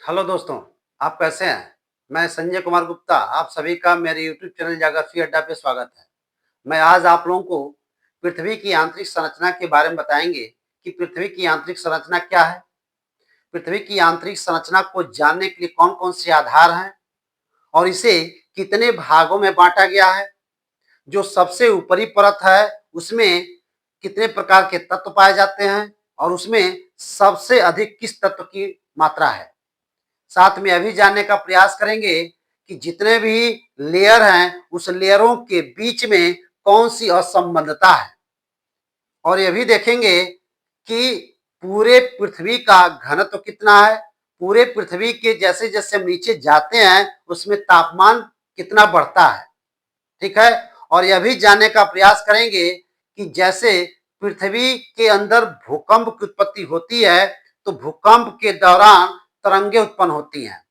Hello दोस्तों, आप कैसे हैं? मैं संजय कुमार गुप्ता, आप सभी का मेरे यूट्यूब चैनल जागृति अड्डा पे स्वागत है। मैं आज आप लोगों को पृथ्वी की आंतरिक संरचना के बारे में बताएंगे कि पृथ्वी की आंतरिक संरचना क्या है, पृथ्वी की आंतरिक संरचना को जानने के लिए कौन-कौन से आधार हैं और इसे कितने भागों में बांटा गया है, जो सबसे ऊपरी परत है उसमें कितने प्रकार के तत्व पाए जाते हैं और उसमें सबसे अधिक किस तत्व की मात्रा है। साथ में अभी जानने का प्रयास करेंगे कि जितने भी लेयर हैं उस लेयरों के बीच में कौन सी असंबद्धता है और यह भी देखेंगे कि पूरे पृथ्वी का घनत्व कितना है, पूरे पृथ्वी के जैसे जैसे हम नीचे जाते हैं उसमें तापमान कितना बढ़ता है। ठीक है, और यह भी जानने का प्रयास करेंगे कि जैसे पृथ्वी के अंदर भूकंप की उत्पत्ति होती है तो भूकंप के दौरान तरंगे उत्पन्न होती हैं।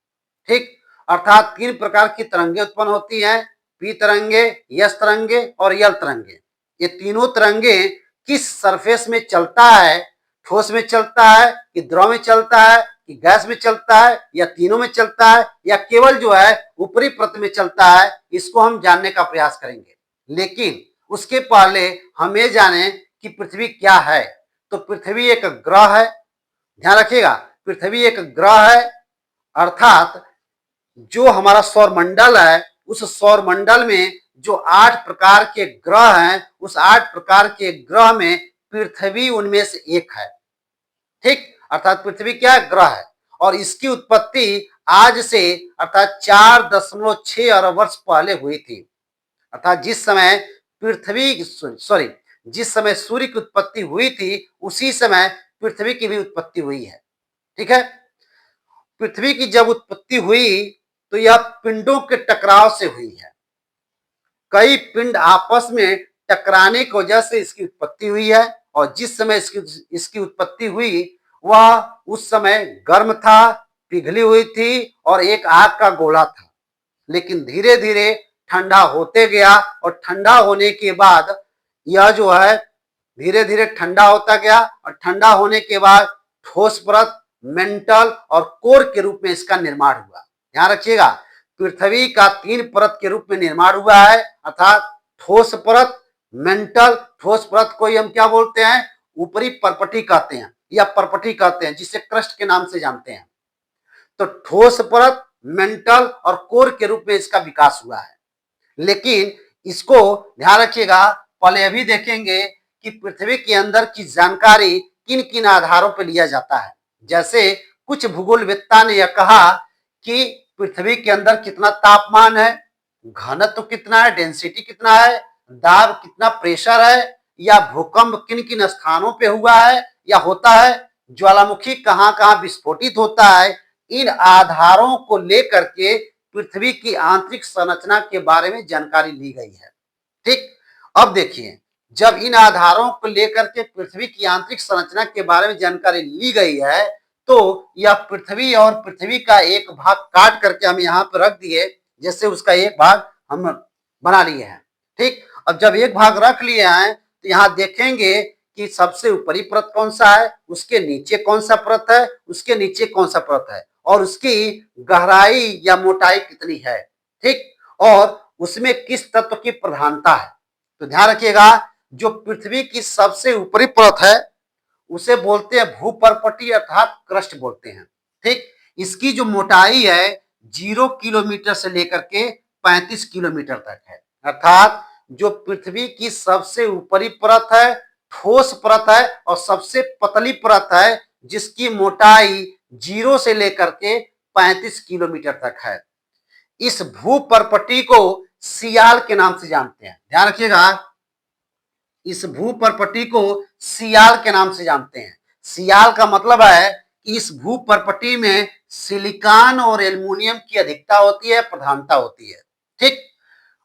ठीक, अर्थात तीन प्रकार की तरंगे उत्पन्न होती हैं, पी तरंगे, यस तरंगे और यल तरंगे। ये तीनों तरंगे किस सरफेस में चलता है, ठोस में चलता है कि द्रव में चलता है कि गैस में चलता है या तीनों में चलता है या केवल जो है ऊपरी परत में चलता है, इसको हम जानने का प्रयास करेंगे। लेकिन उसके पहले हम ये जाने कि पृथ्वी क्या है। तो पृथ्वी एक ग्रह है, ध्यान रखिएगा, पृथ्वी एक ग्रह है, अर्थात जो हमारा सौरमंडल है उस सौरमंडल में जो 8 प्रकार के ग्रह हैं उस 8 प्रकार के ग्रह में पृथ्वी उनमें से एक है। ठीक, अर्थात पृथ्वी क्या ग्रह है और इसकी उत्पत्ति आज से अर्थात 4.6 अरब वर्ष पहले हुई थी। अर्थात जिस समय पृथ्वी सॉरी जिस समय सूर्य की उत्पत्ति हुई थी उसी समय पृथ्वी की भी उत्पत्ति हुई है। ठीक है, पृथ्वी की जब उत्पत्ति हुई तो यह पिंडों के टकराव से हुई है। कई पिंड आपस में टकराने की वजह से इसकी उत्पत्ति हुई है और जिस समय इसकी उत्पत्ति हुई वह उस समय गर्म था, पिघली हुई थी और एक आग का गोला था। लेकिन धीरे धीरे ठंडा होते गया और ठंडा होने के बाद यह जो है धीरे धीरे ठंडा होता गया और ठंडा होने के बाद ठोस परत, मेंटल और कोर के रूप में इसका निर्माण हुआ। ध्यान रखिएगा, पृथ्वी का 3 परत के रूप में निर्माण हुआ है, अर्थात ठोस परत, मेंटल, ठोस परत को हम क्या बोलते हैं, ऊपरी परपटी कहते हैं या परपटी कहते हैं, जिसे क्रस्ट के नाम से जानते हैं। तो ठोस परत, मेंटल और कोर के रूप में इसका विकास हुआ है। लेकिन इसको ध्यान रखिएगा, पहले अभी देखेंगे कि पृथ्वी के अंदर की जानकारी किन किन आधारों पर लिया जाता है। जैसे कुछ भूगोलवेत्ता ने यह कहा कि पृथ्वी के अंदर कितना तापमान है, घनत्व कितना है, डेंसिटी कितना है, दाब कितना, प्रेशर है, या भूकंप किन किन स्थानों पे हुआ है या होता है, ज्वालामुखी कहां कहां विस्फोटित होता है। इन आधारों को लेकर के पृथ्वी की आंतरिक संरचना के बारे में जानकारी ली गई है। ठीक, अब देखिए, जब इन आधारों को लेकर के पृथ्वी की आंतरिक संरचना के बारे में जानकारी ली गई है तो यह पृथ्वी और पृथ्वी का एक भाग काट करके हम यहाँ पर रख दिए, जैसे उसका एक भाग हम बना लिए हैं। ठीक, अब जब एक भाग रख लिए हैं तो यहाँ देखेंगे कि सबसे ऊपरी परत कौन सा है, उसके नीचे कौन सा परत है, उसके नीचे कौन सा परत है और उसकी गहराई या मोटाई कितनी है। ठीक, और उसमें किस तत्व की प्रधानता है। तो ध्यान रखिएगा, जो पृथ्वी की सबसे ऊपरी परत है उसे बोलते हैं भूपर्पटी अर्थात क्रस्ट बोलते हैं। ठीक, इसकी जो मोटाई है 0 किलोमीटर से लेकर के 35 किलोमीटर तक है। अर्थात जो पृथ्वी की सबसे ऊपरी परत है, ठोस परत है और सबसे पतली परत है, जिसकी मोटाई 0 से लेकर के 35 किलोमीटर तक है। इस भूपर्पटी को सियाल के नाम से जानते हैं। ध्यान रखिएगा, इस भूपर्पटी को सियाल के नाम से जानते हैं। सियाल का मतलब है कि इस भूपर्पटी में सिलिकॉन और एल्युमिनियम की अधिकता होती है, प्रधानता होती है। ठीक,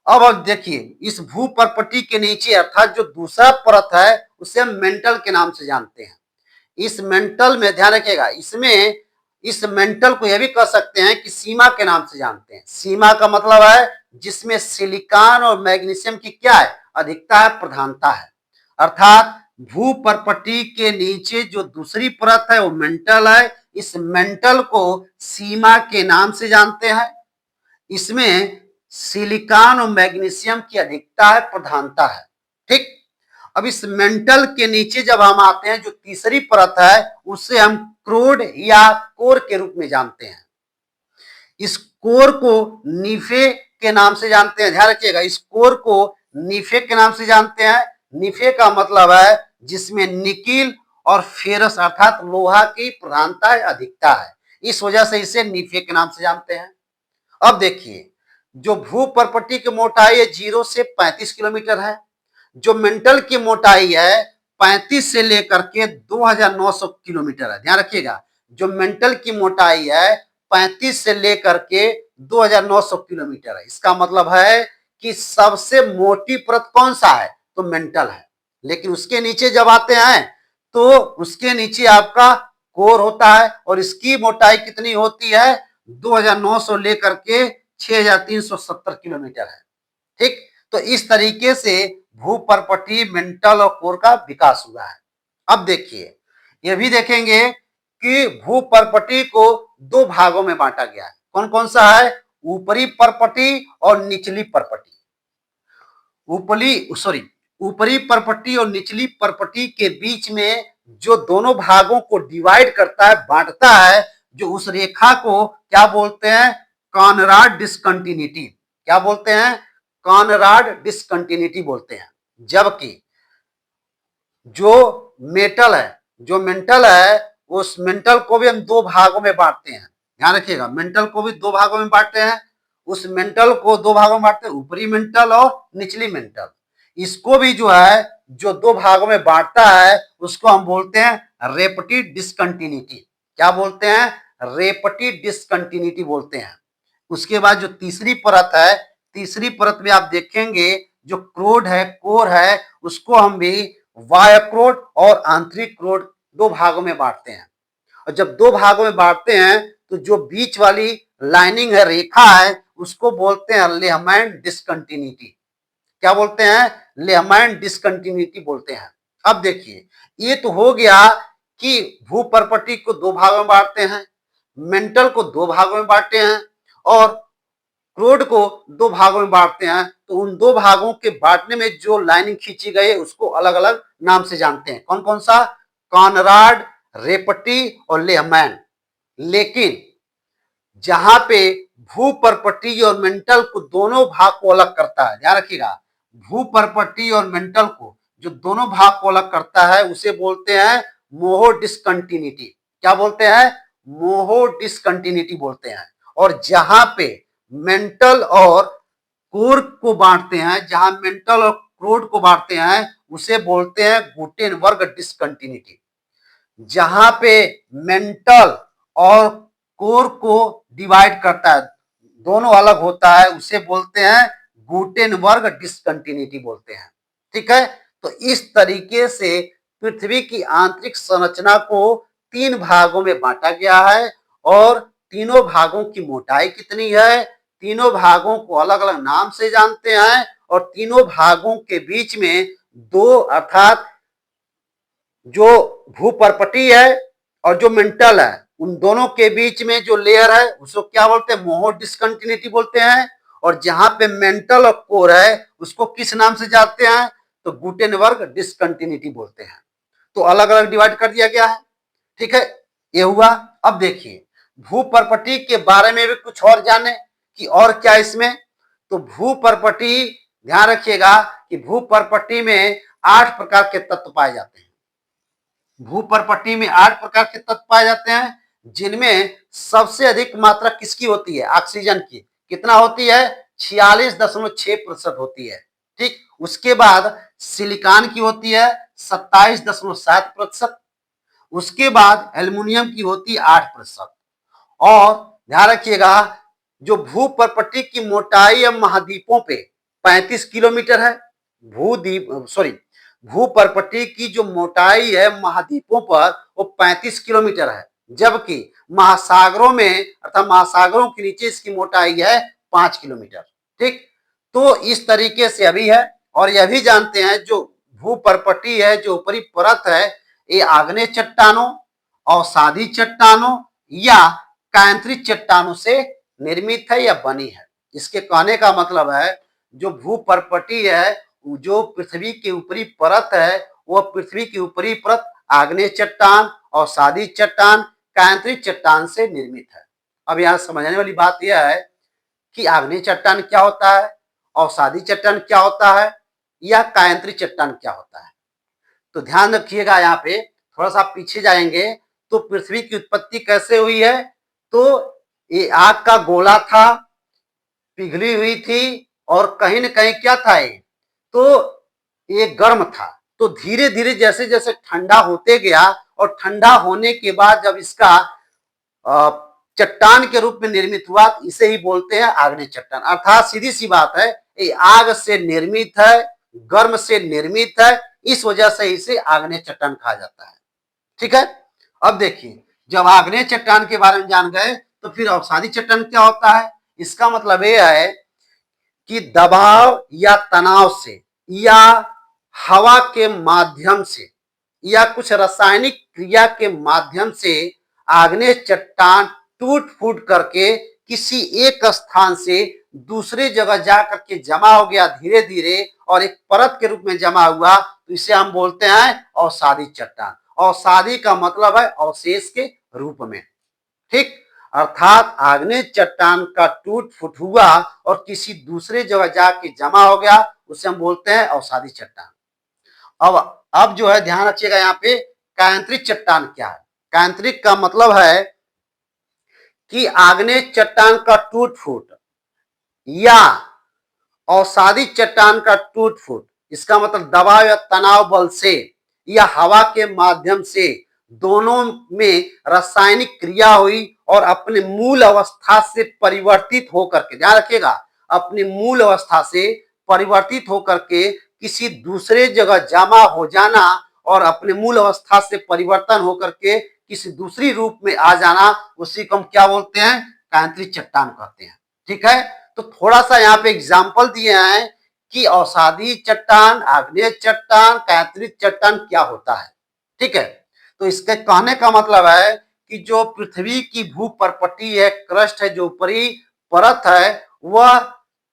अब देखिए, इस भूपर्पटी के नीचे अर्थात जो दूसरा परत है उसे हम मेंटल के नाम से जानते हैं। इस मेंटल में ध्यान रखिएगा, इसमें इस मेंटल को यह भी कह सकते हैं कि सीमा के नाम से जानते हैं। सीमा का मतलब है जिसमें सिलिकॉन और मैग्नीशियम की क्या है, अधिकता है, प्रधानता है। अर्थात भूपर्पटी के नीचे जो दूसरी परत है वो मेंटल है। इस मेंटल को सीमा के नाम से जानते हैं। इसमें सिलिकॉन और मैग्नीशियम की अधिकता है, प्रधानता है। ठीक। अब इस मेंटल के नीचे जब हम आते हैं, जो तीसरी परत है उसे हम क्रोड या कोर के रूप में जानते हैं। इस कोर को निफे के नाम से जानते हैं। ध्यान रखिएगा, इस कोर को निफे के नाम से जानते हैं। निफे का मतलब है जिसमें निकिल और फेरस अर्थात लोहा की प्रधानता है, अधिकता है। इस वजह से इसे निफे के नाम से जानते हैं। अब देखिए, जो भूपर्पटी की मोटाई है 0 से 35 किलोमीटर है। जो मेंटल की मोटाई है 35 से लेकर के 2900 किलोमीटर है। ध्यान रखिएगा, जो मेंटल की मोटाई है 35 से लेकर के 2900 किलोमीटर है। इसका मतलब है कि सबसे मोटी परत कौन सा है, तो मेंटल है। लेकिन उसके नीचे जब आते हैं तो उसके नीचे आपका कोर होता है और इसकी मोटाई कितनी होती है, 2900 लेकर के 6370 किलोमीटर है। ठीक। तो इस तरीके से भूपर्पटी, मेंटल और कोर का विकास हुआ है। अब देखिए, यह भी देखेंगे कि भूपर्पटी को दो भागों में बांटा गया है। कौन कौन सा है, ऊपरी पर्पटी और निचली पर्पटी। ऊपरी पर्पटी और निचली पर्पटी के बीच में जो दोनों भागों को डिवाइड करता है, बांटता है, जो उस रेखा को क्या बोलते हैं, कॉनराड डिस्कंटिन्यूटी। क्या बोलते हैं, कॉनराड डिस्कंटिन्यूटी बोलते हैं। जबकि जो मेंटल है उस मेंटल को भी हम दो भागों में बांटते हैं। ध्यान रखिएगा, मेंटल को भी दो भागों में बांटते हैं। उस मेंटल को दो भागों में बांटते हैं, ऊपरी मेंटल और निचली मेंटल। इसको भी जो है, जो दो भागों में बांटता है, उसको हम बोलते हैं रेपटी डिस्कंटिन्यूटी। क्या बोलते हैं, रेपटी डिस्कंटिन्यूटी बोलते हैं। उसके बाद जो तीसरी परत है, तीसरी परत में आप देखेंगे जो क्रोड है, कोर है, उसको हम भी बाह्य क्रोड और आंतरिक क्रोड दो भागों में बांटते हैं। और जब दो भागों में बांटते हैं तो जो बीच वाली लाइनिंग है, रेखा है, उसको बोलते हैं लेहमैन डिस्कंटिन्यूटी। क्या बोलते हैं, लेहमैन डिस्कंटिन्यूटी बोलते हैं। अब देखिए, ये तो हो गया कि भूपर्पटी को दो भागों में बांटते हैं, मेंटल को दो भागों में बांटते हैं और क्रोड को दो भागों में बांटते हैं। तो उन दो भागों के बांटने में जो लाइनिंग खींची गई है उसको अलग अलग नाम से जानते हैं। कौन कौन सा, कॉनराड, रेपटी और लेहमैन। लेकिन जहां पे भूपर्पटी और मेंटल को दोनों भाग को अलग करता है, ध्यान रखिएगा, भूपर्पटी और मेंटल को जो दोनों भाग को अलग करता है उसे बोलते हैं मोहो डिस्कंटिन्यूटी। क्या बोलते हैं, मोहो डिस्कंटिन्यूटी बोलते हैं। और जहां पे मेंटल और कोर को बांटते हैं, जहां मेंटल और क्रोड को बांटते हैं, उसे बोलते हैं गुटेनबर्ग डिस्कंटिन्यूटी। जहां पे मेंटल और कोर को डिवाइड करता है, दोनों अलग होता है, उसे बोलते हैं गुटेनबर्ग डिस्कंटिन्यूटी बोलते हैं। ठीक है। तो इस तरीके से पृथ्वी की आंतरिक संरचना को तीन भागों में बांटा गया है और तीनों भागों की मोटाई कितनी है, तीनों भागों को अलग अलग नाम से जानते हैं और तीनों भागों के बीच में दो अर्थात जो भूपर्पटी है और जो मेंटल है, उन दोनों के बीच में जो लेयर है उसको क्या बोलते हैं, मोहो डिस्कंटिन्यूटी बोलते हैं। और जहां पे मेंटल और कोर है उसको किस नाम से जानते हैं, तो गुटेनबर्ग डिस्कंटिन्यूटी बोलते हैं। तो अलग अलग डिवाइड कर दिया गया है। ठीक है, ये हुआ। अब देखिए, भूपर्पटी के बारे में भी कुछ और जाने कि और क्या इसमें, तो भूपर्पटी, ध्यान रखिएगा कि भूपर्पटी में 8 प्रकार के तत्व पाए जाते हैं। भूपर्पटी में 8 प्रकार के तत्व पाए जाते हैं, जिनमें सबसे अधिक मात्रा किसकी होती है, ऑक्सीजन की। कितना होती है, 46.6% होती है। ठीक। उसके बाद सिलिकॉन की होती है 27.7%। उसके बाद एल्युमिनियम की होती है 8%। और ध्यान रखिएगा, जो भूपर्पटी की मोटाई है महाद्वीपों पे 35 किलोमीटर है। भूपर्पटी की जो मोटाई है महाद्वीपों पर वो 35 किलोमीटर है। जबकि महासागरों में अर्थात महासागरों के नीचे इसकी मोटाई है 5 किलोमीटर। ठीक। तो इस तरीके से अभी है। और यह भी जानते हैं, जो भूपर्पटी है, जो ऊपरी परत है, ये आग्नेय चट्टानों, अवसादी चट्टानों या कायांतरित चट्टानों से निर्मित है या बनी है। इसके कहने का मतलब है जो भूपर्पटी है, जो पृथ्वी की ऊपरी परत है, वह पृथ्वी की ऊपरी परत आग्नेय चट्टान, अवसादी चट्टान, कायांतरित चट्टान से निर्मित है। अब यहाँ समझने वाली बात यह है कि आग्नेय चट्टान क्या होता है, अवसादी चट्टान क्या होता है या कायांतरित चट्टान क्या होता है। तो ध्यान रखिएगा, यहाँ पे थोड़ा सा पीछे जाएंगे तो पृथ्वी की उत्पत्ति कैसे हुई है। तो ये आग का गोला था, पिघली हुई थी और कहीं न कहीं क्या था ये, तो ये गर्म था। तो धीरे धीरे जैसे जैसे ठंडा होते गया और ठंडा होने के बाद जब इसका चट्टान के रूप में निर्मित हुआ, इसे ही बोलते हैं आग्नेय चट्टान। अर्थात सीधी सी बात है, ये आग से निर्मित है, गर्म से निर्मित है, इस वजह से इसे आग्नेय चट्टान कहा जाता है। ठीक है। अब देखिए, जब आग्नेय चट्टान के बारे में जान गए तो फिर अवसादी चट्टान क्या होता है। इसका मतलब यह है कि दबाव या तनाव से या हवा के माध्यम से या कुछ रासायनिक क्रिया के माध्यम से आग्नेय चट्टान टूट फूट करके किसी एक स्थान से दूसरे जगह जाकर के जमा हो गया धीरे धीरे और एक परत के रूप में जमा हुआ, तो इसे हम बोलते हैं अवसादी चट्टान। अवसादी का मतलब है अवशेष के रूप में। ठीक, अर्थात आग्नेय चट्टान का टूट फूट हुआ और किसी दूसरे जगह जाके जमा हो गया, उसे हम बोलते हैं अवसादी चट्टान। अब जो है ध्यान रखिएगा, यहाँ पे कायांतरित चट्टान क्या है। कायांतरित का मतलब है कि आग्नेय चट्टान का टूट फूट या अवसादी चट्टान का टूट फूट, इसका मतलब दबाव या तनाव बल से या हवा के माध्यम से दोनों में रासायनिक क्रिया हुई और अपने मूल अवस्था से परिवर्तित होकर के, ध्यान रखिएगा, अपनी मूल अवस्था से परिवर्तित होकर के किसी दूसरे जगह जमा हो जाना और अपने मूल अवस्था से परिवर्तन होकर के किसी दूसरी रूप में आ जाना, उसी को हम क्या बोलते हैं, कायांतरित चट्टान कहते हैं। ठीक है। तो थोड़ा सा यहाँ पे एग्जाम्पल दिए हैं कि अवसादी चट्टान, आग्नेय चट्टान, कायांतरित चट्टान क्या होता है। ठीक है। तो इसके कहने का मतलब है कि जो पृथ्वी की भूपर्पटी है, क्रस्ट है, जो ऊपरी परत है, वह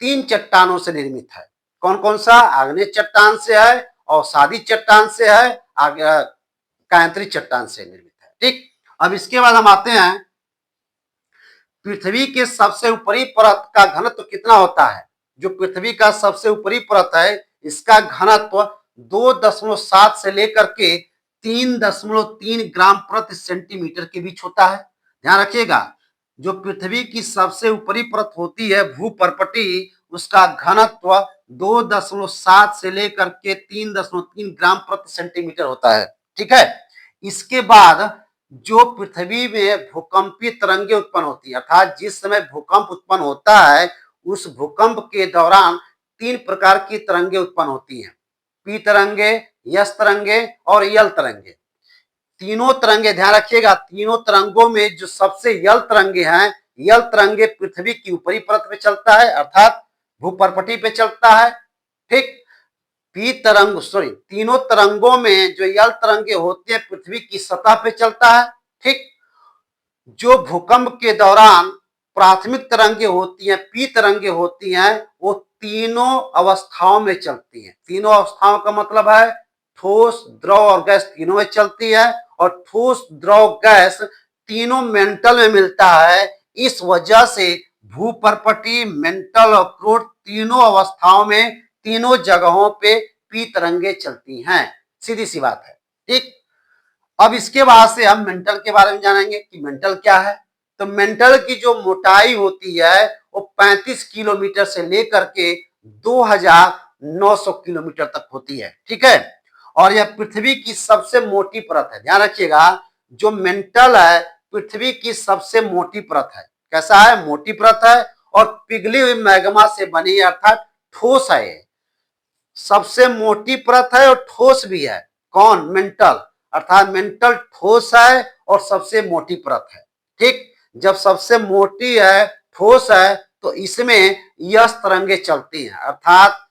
3 चट्टानों से निर्मित है। कौन कौन सा, आग्नेय चट्टान से है, अवसादी चट्टान से है, कायांतरित चट्टान से निर्मित है। ठीक। अब इसके बाद हम आते हैं, पृथ्वी के सबसे ऊपरी परत का घनत्व कितना होता है। जो पृथ्वी का सबसे ऊपरी परत है, इसका घनत्व 2.7 से लेकर के 3.3 ग्राम प्रति सेंटीमीटर के बीच होता है। ध्यान रखिएगा, जो पृथ्वी की सबसे ऊपरी परत होती है भूपर्पटी, उसका घनत्व 2.7 से लेकर के 3.3 ग्राम प्रति सेंटीमीटर होता है। ठीक है। इसके बाद जो पृथ्वी में भूकंपीय तरंगे उत्पन्न होती है, अर्थात जिस समय भूकंप उत्पन्न होता है, उस भूकंप के दौरान 3 प्रकार की तरंगे उत्पन्न होती हैं, पी तरंगे, यस तरंगे और यल तरंगे। तीनों तरंगे, ध्यान रखिएगा, तीनों तरंगों में जो सबसे यल तरंगे हैं, यल तरंगे पृथ्वी की ऊपरी परत पे चलता है, अर्थात भूपर्पटी पे चलता है। ठीक। पी तरंग तीनों तरंगों में जो यल तरंगे होती है पृथ्वी की सतह पे चलता है। ठीक। जो भूकंप के दौरान प्राथमिक तरंगे होती हैं, पी तरंगे होती हैं, वो तीनों अवस्थाओं में चलती हैं। तीनों अवस्थाओं का मतलब है ठोस, द्रव और गैस तीनों में चलती है और ठोस, द्रव, गैस तीनों मेंटल में मिलता है। इस वजह से भूपर्पटी, मेंटल और क्रूड तीनों अवस्थाओं में, तीनों जगहों पे पी तरंगे चलती हैं। सीधी सी बात है। ठीक। अब इसके बाद से हम मेंटल के बारे में जानेंगे कि मेंटल क्या है। तो मेंटल की जो मोटाई होती है वो 35 किलोमीटर से लेकर के 2900 किलोमीटर तक होती है। ठीक है। और यह पृथ्वी की सबसे मोटी परत है। ध्यान रखिएगा, जो मेंटल है पृथ्वी की सबसे मोटी परत है। कैसा है, मोटी परत है और पिघली हुई मैग्मा से बनी, अर्थात ठोस है। सबसे मोटी परत है और ठोस भी है। कौन, मेंटल, अर्थात मेंटल ठोस है और सबसे मोटी परत है। ठीक। जब सबसे मोटी है, ठोस है, तो इसमें यस तरंगे चलती हैं, अर्थात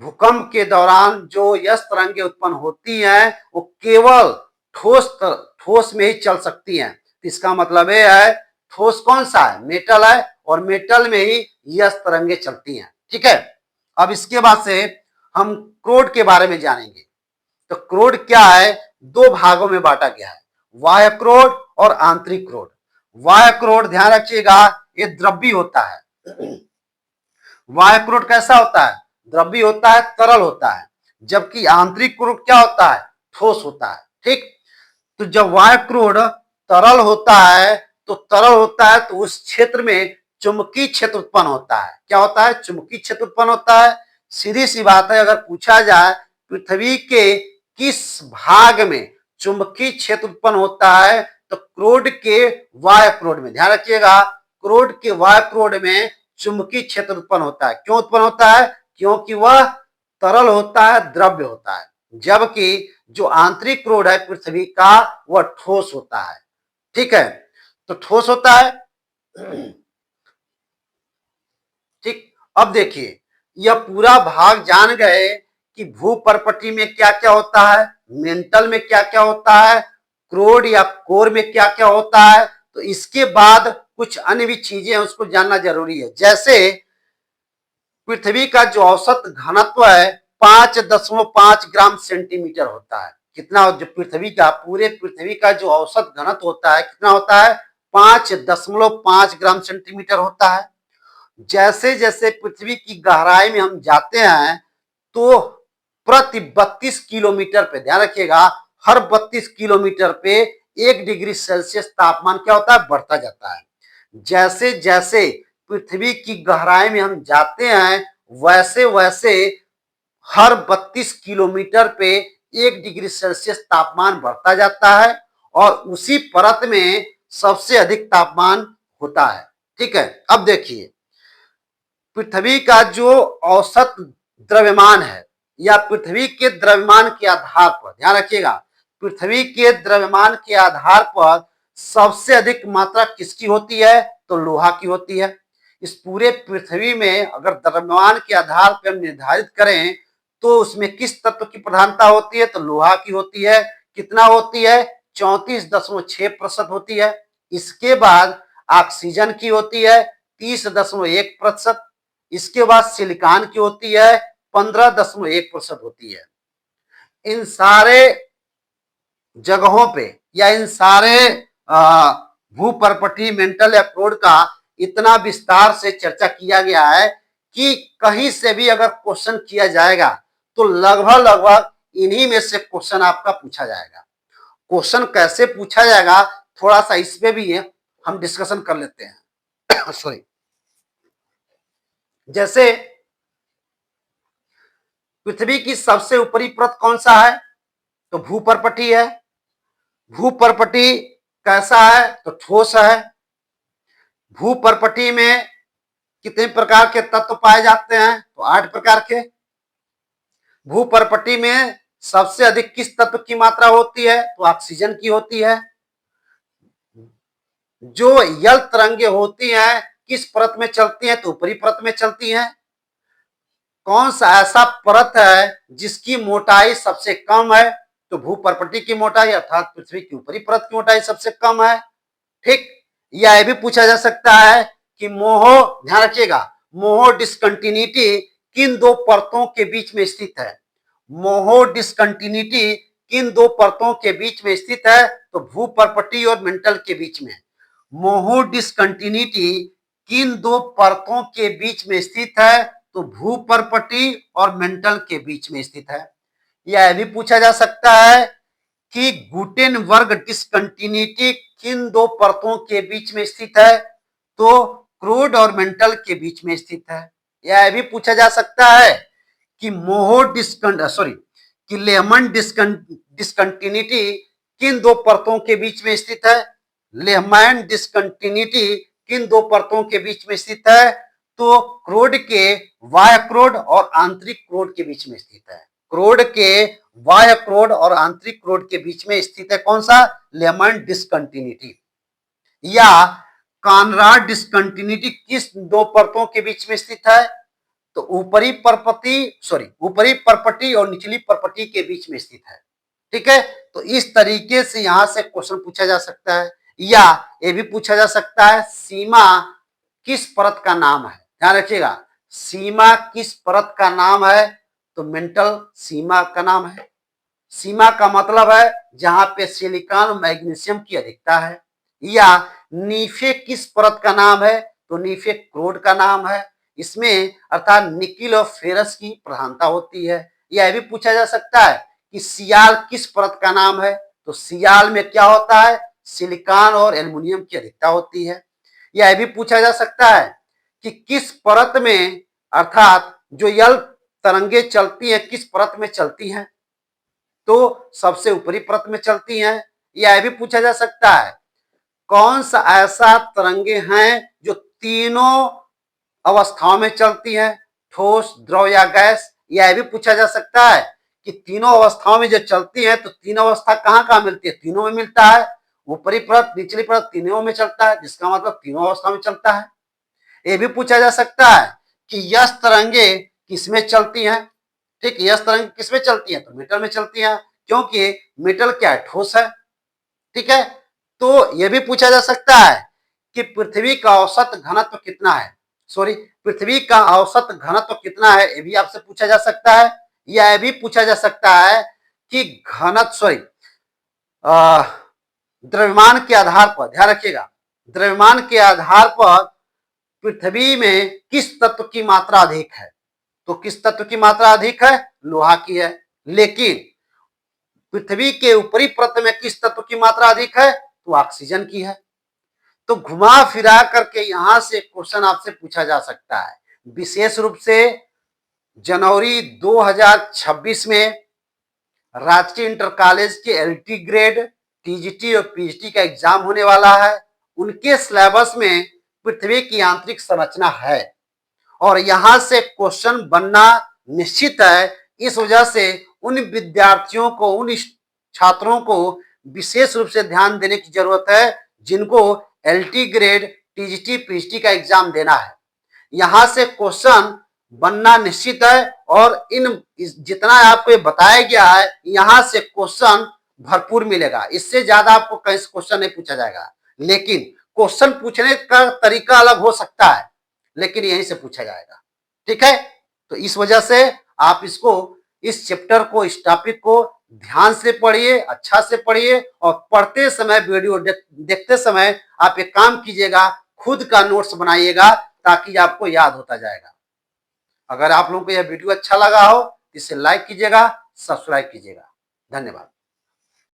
भूकंप के दौरान जो यस तरंगें उत्पन्न होती हैं वो केवल ठोस में ही चल सकती हैं। इसका मतलब ये है ठोस कौन सा है, मेटल है, और मेटल में ही यस तरंगें चलती हैं। ठीक है, अब इसके बाद से हम क्रोड के बारे में जानेंगे। तो क्रोड क्या है, दो भागों में बांटा गया है, बाह्य क्रोड और आंतरिक क्रोड। बाह्य क्रोड ध्यान रखिएगा ये द्रव्य होता है। बाह्य क्रोड कैसा होता है, द्रव्य होता है, तरल होता है, जबकि आंतरिक क्रोड क्या होता है, ठोस होता है। ठीक, तो जब बाह्य क्रोड तरल होता है तो उस क्षेत्र में चुंबकीय क्षेत्र उत्पन्न होता है। क्या होता है, चुंबकीय क्षेत्र उत्पन्न होता है। सीधी सी बात है, अगर पूछा जाए पृथ्वी के किस भाग में चुंबकीय क्षेत्र उत्पन्न होता है, तो क्रोड के बाह्य क्रोड में। ध्यान रखिएगा, क्रोड के बाह्य क्रोड में चुंबकीय क्षेत्र उत्पन्न होता है। क्यों उत्पन्न होता है, क्योंकि वह तरल होता है, द्रव्य होता है, जबकि जो आंतरिक क्रोड है पृथ्वी का वह ठोस होता है। ठीक है, तो ठोस होता है। ठीक, अब देखिए यह पूरा भाग जान गए कि भूपर्पटी में क्या क्या होता है, मेंटल में क्या क्या होता है, क्रोड या कोर में क्या क्या होता है। तो इसके बाद कुछ अन्य भी चीजें हैं उसको जानना जरूरी है। जैसे पृथ्वी का जो औसत घनत्व है 5.5 ग्राम सेंटीमीटर होता है। कितना, जो पृथ्वी का, पूरे पृथ्वी का जो औसत घनत्व होता है कितना होता है, 5.5 ग्राम सेंटीमीटर होता है। जैसे जैसे पृथ्वी की गहराई में हम जाते हैं तो प्रति 32 किलोमीटर पे, ध्यान रखिएगा, हर 32 किलोमीटर पे 1 डिग्री सेल्सियस तापमान क्या होता है, बढ़ता जाता है। जैसे जैसे पृथ्वी की गहराई में हम जाते हैं वैसे वैसे हर 32 किलोमीटर पे 1 डिग्री सेल्सियस तापमान बढ़ता जाता है, और उसी परत में सबसे अधिक तापमान होता है। ठीक है, अब देखिए पृथ्वी का जो औसत द्रव्यमान है, या पृथ्वी के द्रव्यमान के आधार पर, ध्यान रखिएगा, पृथ्वी के द्रव्यमान के आधार पर सबसे अधिक मात्रा किसकी होती है, तो लोहा की होती है। इस पूरे पृथ्वी में अगर द्रव्यमान के आधार पर हम निर्धारित करें तो उसमें किस तत्व की प्रधानता होती है, तो लोहा की होती है। कितना होती है, 34.6% होती है। इसके बाद ऑक्सीजन की होती है 30.1%। इसके बाद सिलिकॉन की होती है 15.1% होती है। इन सारे जगहों पे या इन सारे भूपर्पटी मेंटल या क्रोड का इतना विस्तार से चर्चा किया गया है कि कहीं से भी अगर क्वेश्चन किया जाएगा तो लगभग लगभग इन्हीं में से क्वेश्चन आपका पूछा जाएगा। क्वेश्चन कैसे पूछा जाएगा थोड़ा सा इस पे भी है, हम डिस्कशन कर लेते हैं। सॉरी, जैसे पृथ्वी की सबसे ऊपरी परत कौन सा है, तो भूपर्पटी है। भूपर्पटी कैसा है, तो ठोस है। भूपर्पटी में कितने प्रकार के तत्व पाए जाते हैं, तो 8 प्रकार के। भूपर्पटी में सबसे अधिक किस तत्व की मात्रा होती है, तो ऑक्सीजन की होती है। जो यल तरंगे होती हैं किस परत में चलती हैं, तो ऊपरी परत में चलती हैं। कौन सा ऐसा परत है जिसकी मोटाई सबसे कम है, तो भूपर्पटी की मोटाई अर्थात पृथ्वी की ऊपरी परत की मोटाई सबसे कम है। ठीक, यह भी पूछा जा सकता है कि मोहो, ध्यान रखिएगा, मोहो डिस्कंटिन्यूटी किन दो परतों के बीच में स्थित है। मोहो डिस्कंटिन्यूटी किन दो परतों के बीच में स्थित है, तो भूपर्पटी और मेंटल के बीच में। मोहो डिस्कंटिन्यूटी किन दो परतों के बीच में स्थित है, तो भूपर्पटी और मेंटल के बीच में स्थित है। यह भी पूछा जा सकता है कि गुटेनबर्ग डिस्कंटिन्यूटी किन दो परतों के बीच में स्थित है, तो क्रूड और मेंटल के बीच में स्थित है। यह भी पूछा जा सकता है कि मोहो कि लेहमैन डिस्कंटिन्यूटी किन दो परतों के बीच में स्थित है। लेहमैन डिस्कंटिन्यूटी किन दो परतों के बीच में स्थित है, तो क्रोड के बाह्य क्रोड और आंतरिक क्रोड के बीच में स्थित है। क्रोड के बाह्य क्रोड और आंतरिक क्रोड के बीच में स्थित है कौन सा, लेमन डिस्कंटिन्यूटी। या कॉनराड डिस्कंटिन्यूटी किस दो परतों के बीच में स्थित है, तो ऊपरी परपटी और निचली परपटी के बीच में स्थित है। ठीक है, तो इस तरीके से यहां से क्वेश्चन पूछा जा सकता है, या ये भी पूछा जा सकता है सीमा किस परत का नाम है। ध्यान रखिएगा, सीमा किस परत का नाम है, तो मेंटल सीमा का नाम है। सीमा का मतलब है जहां पे सिलिकॉन और मैग्नीशियम की अधिकता है। या नीफे किस परत का नाम है, तो नीफे क्रोड का नाम है। इसमें अर्थात निकिल और फेरस की प्रधानता होती है। यह भी पूछा जा सकता है कि सियाल किस परत का नाम है, तो सियाल में क्या होता है, सिलिकॉन और एल्युमिनियम की अधिकता होती है। यह भी पूछा जा सकता है कि किस परत में, अर्थात जो यल तरंगे चलती हैं किस परत में चलती हैं, तो सबसे ऊपरी परत में चलती हैं। यह भी पूछा जा सकता है कौन सा ऐसा तरंगे हैं जो तीनों अवस्थाओं में चलती हैं, ठोस, द्रव या गैस। यह भी पूछा जा सकता है कि तीनों अवस्थाओं में जो चलती है, तो तीनों अवस्था कहां कहां मिलती है, तीनों में मिलता है। ऊपरी परत निचली परत तीनों में चलता है, जिसका मतलब तीनों अवस्था में चलता है। यह भी पूछा जा सकता है कि यस तरंगे किसमें चलती हैं। ठीक, यस तरंगे किसमें चलती हैं, तो मेटल में चलती हैं, क्योंकि मेटल क्या है, ठोस है। ठीक है, तो यह भी पूछा जा सकता है कि पृथ्वी का औसत घनत्व कितना है, पृथ्वी का औसत घनत्व कितना है, यह भी आपसे पूछा जा सकता है। यह भी पूछा जा सकता है कि द्रव्यमान के आधार पर, ध्यान रखिएगा, द्रव्यमान के आधार पर पृथ्वी में किस तत्व की मात्रा अधिक है, तो किस तत्व की मात्रा अधिक है, लोहा की है। लेकिन पृथ्वी के ऊपरी परत में किस तत्व की मात्रा अधिक है, तो ऑक्सीजन की है। तो घुमा फिरा करके यहां से क्वेश्चन आपसे पूछा जा सकता है। विशेष रूप से जनवरी 2026 में रांची इंटर कॉलेज के एलटी ग्रेड, टीजीटी और पीजीटी का एग्जाम होने वाला है। उनके सिलेबस में पृथ्वी की आंतरिक संरचना है और यहां से क्वेश्चन बनना निश्चित है। इस वजह से उन विद्यार्थियों को, उन छात्रों को विशेष रूप से ध्यान देने की जरूरत है जिनको एलटी ग्रेड, टीजीटी, पीजीटी का एग्जाम देना है। यहां से क्वेश्चन बनना निश्चित है और जितना आपको ये बताया गया है, यहां से क्वेश्चन भरपूर मिलेगा। इससे ज्यादा आपको कहीं से क्वेश्चन नहीं पूछा जाएगा, लेकिन क्वेश्चन पूछने का तरीका अलग हो सकता है, लेकिन यहीं से पूछा जाएगा। ठीक है, तो इस वजह से आप इस चैप्टर को, इस टॉपिक को ध्यान से पढ़िए, अच्छा से पढ़िए, और पढ़ते समय, वीडियो देखते समय आप एक काम कीजिएगा, खुद का नोट्स बनाइएगा ताकि आपको याद होता जाएगा। अगर आप लोगों को यह वीडियो अच्छा लगा हो, इसे लाइक कीजिएगा, सब्सक्राइब कीजिएगा। धन्यवाद।